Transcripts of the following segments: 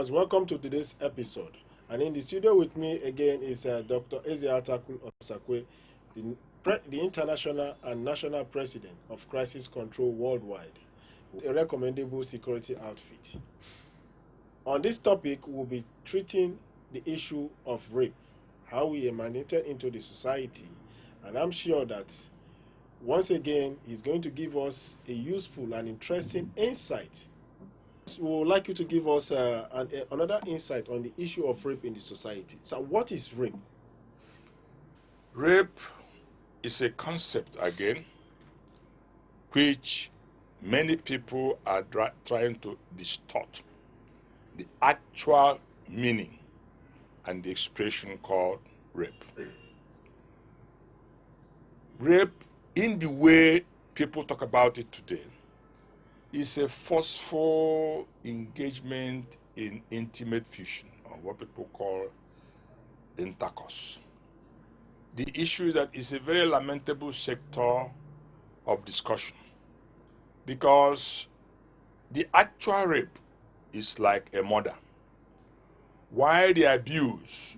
viewers, welcome to today's episode. And in the studio with me again is Dr. Ezeatakul Osakwe, the international and national president of Crisis Control Worldwide, a recommendable security outfit. On this topic, we'll be treating the issue of rape, how we emanated into the society, and I'm sure that once again, he's going to give us a useful and interesting insight. We would like you to give us another insight on the issue of rape in the society. So what is rape? Rape is a concept, again, which many people are trying to distort the actual meaning and the expression called rape. Rape, in the way people talk about it today, is a forceful engagement in intimate fusion, or what people call intercourse. The issue is that it's a very lamentable sector of discussion, because the actual rape is like a murder, while the abuse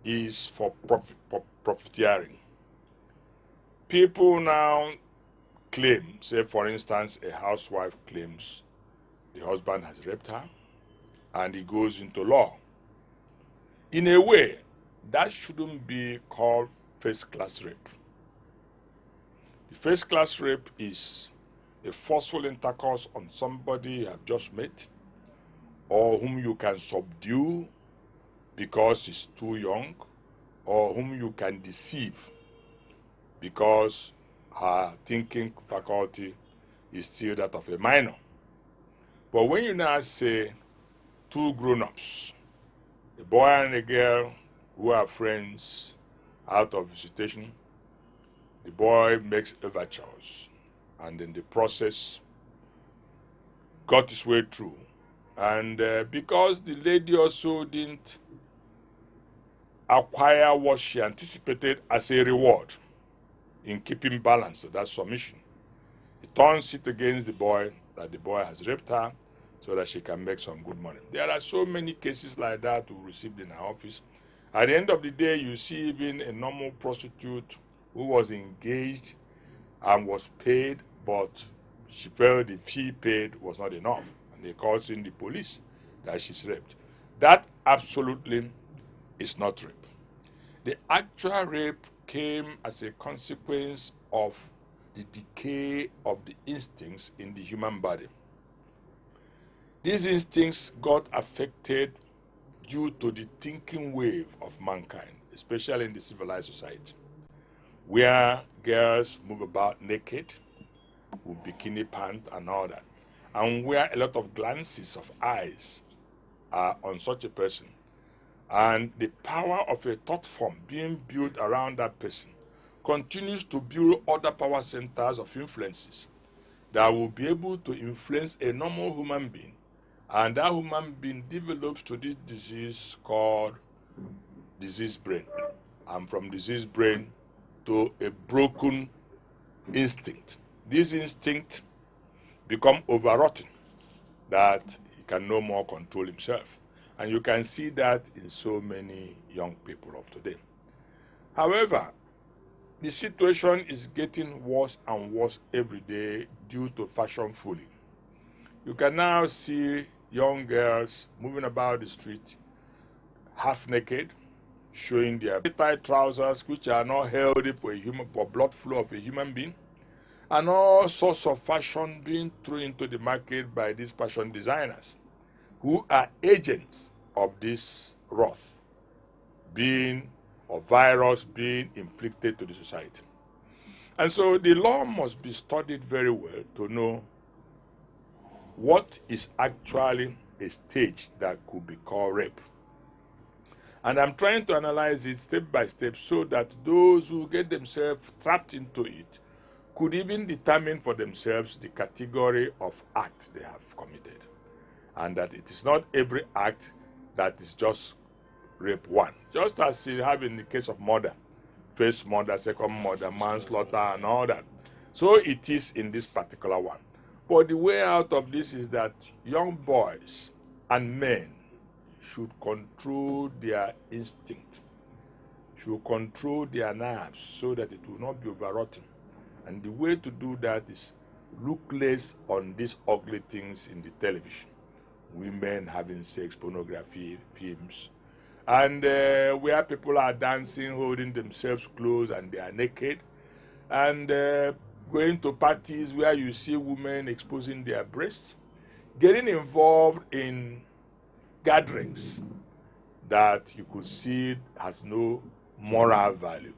is for profiteering. People now claim, say for instance, a housewife claims the husband has raped her, and he goes into law. In a way, that shouldn't be called first-class rape. The first-class rape is a forceful intercourse on somebody you have just met, or whom you can subdue because he's too young, or whom you can deceive because her thinking faculty is still that of a minor. But when you now say two grown-ups, a boy and a girl who are friends out of visitation, the boy makes overtures, and in the process got his way through. And because the lady also didn't acquire what she anticipated as a reward in keeping balance, so that's submission, he turns it against the boy, that the boy has raped her so that she can make some good money. There are so many cases like that we received in our office. At the end of the day, you see even a normal prostitute who was engaged and was paid, but she felt the fee paid was not enough, and they calls in the police that she's raped. That absolutely is not rape. The actual rape came as a consequence of the decay of the instincts in the human body. These instincts got affected due to the thinking wave of mankind, especially in the civilized society, where girls move about naked with bikini pants and all that, and where a lot of glances of eyes are on such a person. And the power of a thought form being built around that person continues to build other power centers of influences that will be able to influence a normal human being. And that human being develops to this disease called disease brain. And from disease brain to a broken instinct. This instinct become overwrought that he can no more control himself. And you can see that in so many young people of today. However, the situation is getting worse and worse every day due to fashion fooling. You can now see young girls moving about the street half naked, showing their tight trousers, which are not healthy for blood flow of a human being, and all sorts of fashion being thrown into the market by these fashion designers, who are agents of this wrath virus being inflicted to the society. And so the law must be studied very well to know what is actually a stage that could be called rape. And I'm trying to analyze it step by step so that those who get themselves trapped into it could even determine for themselves the category of act they have committed. And that it is not every act that is just rape one. Just as you have in the case of murder, first murder, second murder, manslaughter, and all that. So it is in this particular one. But the way out of this is that young boys and men should control their instinct, should control their nerves so that it will not be overwrought. And the way to do that is look less on these ugly things in the television. Women having sex, pornography, films, and where people are dancing, holding themselves close and they are naked, and going to parties where you see women exposing their breasts, getting involved in gatherings that you could see has no moral value.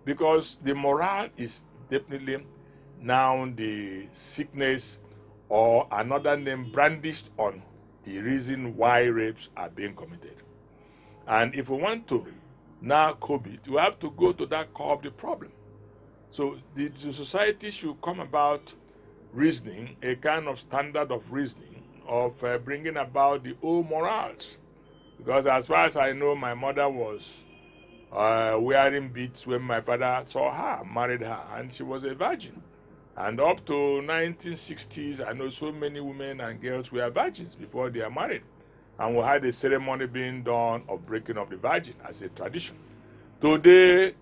Because the morale is definitely now the sickness or another name brandished on the reason why rapes are being committed. And if we want to now curb it, we have to go to that core of the problem. So the society should come about reasoning, a kind of standard of reasoning, of bringing about the old morals. Because as far as I know, my mother was wearing beads when my father saw her, married her, and she was a virgin. And up to 1960s, I know so many women and girls were virgins before they are married. And we had a ceremony being done of breaking of the virgin as a tradition. Today,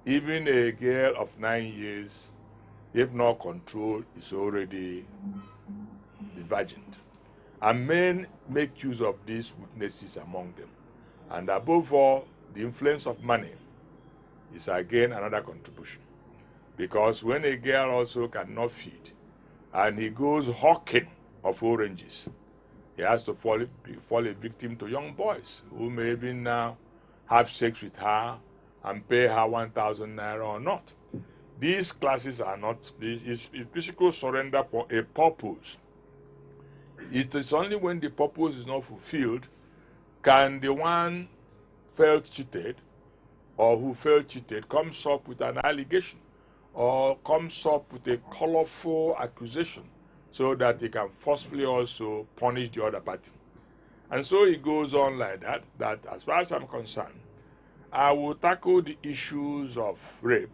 even a girl of 9 years, if not controlled, is already the virgin. And men make use of these weaknesses among them. And above all, the influence of money is again another contribution. Because when a girl also cannot feed, and he goes hawking of oranges, he has to fall a victim to young boys who may even now have sex with her and pay her 1,000 naira or not. These classes are not, it's physical surrender for a purpose. It is only when the purpose is not fulfilled can the one felt cheated or who felt cheated comes up with an allegation or comes up with a colorful accusation so that he can forcefully also punish the other party. And so it goes on like that, that as far as I'm concerned, I will tackle the issues of rape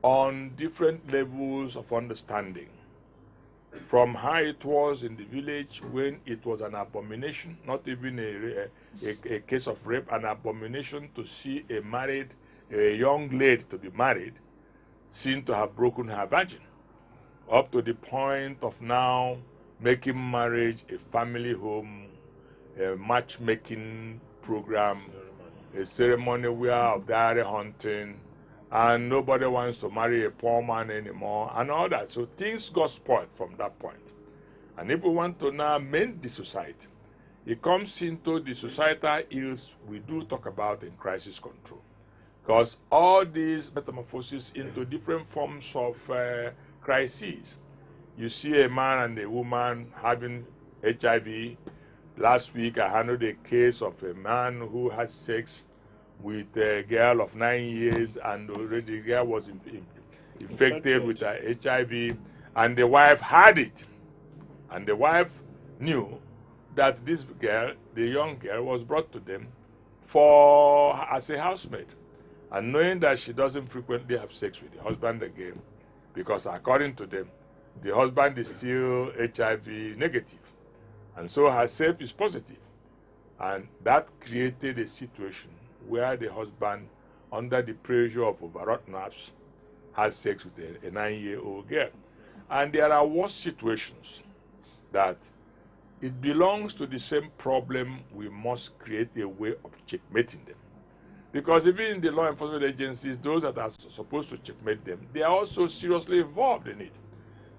on different levels of understanding. From how it was in the village when it was an abomination, not even a case of rape, an abomination to see a young lady to be married, seen to have broken her virgin, up to the point of now making marriage a family home, a matchmaking program, a ceremony where of diary hunting, and nobody wants to marry a poor man anymore, and all that. So things got spoiled from that point. And if we want to now mend the society, it comes into the societal ills we do talk about in crisis control. Because all these metamorphoses into different forms of crises. You see a man and a woman having HIV. Last week I handled a case of a man who had sex with a girl of 9 years, and already the girl was infected with HIV, and the wife had it. And the wife knew that this girl, the young girl, was brought to them as a housemaid. And knowing that she doesn't frequently have sex with the husband again, because according to them, the husband is still HIV negative, and so herself is positive. And that created a situation where the husband, under the pressure of overwrought nerves, has sex with a 9-year-old girl. And there are worse situations that it belongs to the same problem. We must create a way of checkmating them. Because even in the law enforcement agencies, those that are supposed to checkmate them, they are also seriously involved in it.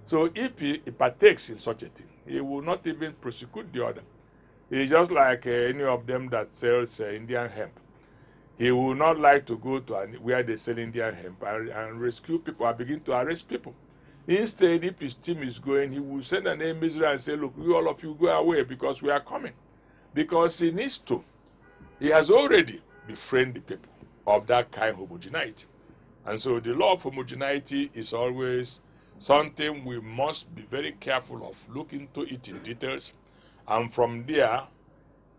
So if he partakes in such a thing, he will not even prosecute the other. He's just like any of them that sells Indian hemp. He will not like to go to where they sell Indian hemp and rescue people and begin to arrest people. Instead, if his team is going, he will send an emissary and say, look, you all of you go away because we are coming. Because he needs to. He has already befriended the people of that kind of homogeneity. And so the law of homogeneity is always something we must be very careful of, look into it in details, and from there,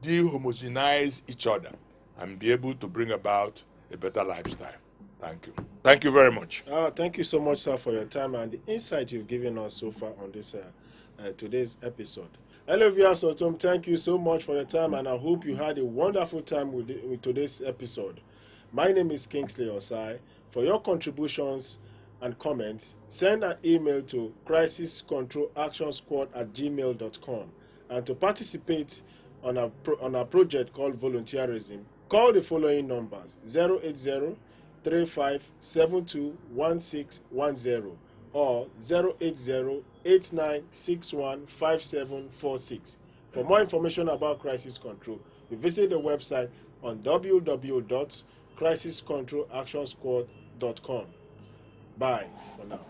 de-homogenize each other and be able to bring about a better lifestyle. Thank you. Thank you very much. Thank you so much, sir, for your time and the insight you've given us so far on this today's episode. Hello, viewers at home. Thank you so much for your time, and I hope you had a wonderful time with today's episode. My name is Kingsley Osai. For your contributions and comments, send an email to crisiscontrolactionsquad@gmail.com. And to participate on a project called volunteerism, call the following numbers: 080-3572-1610 or 080-8961-5746. For more information about crisis control, we visit the website on www.crisiscontrolactionsquad.com. Bye for now.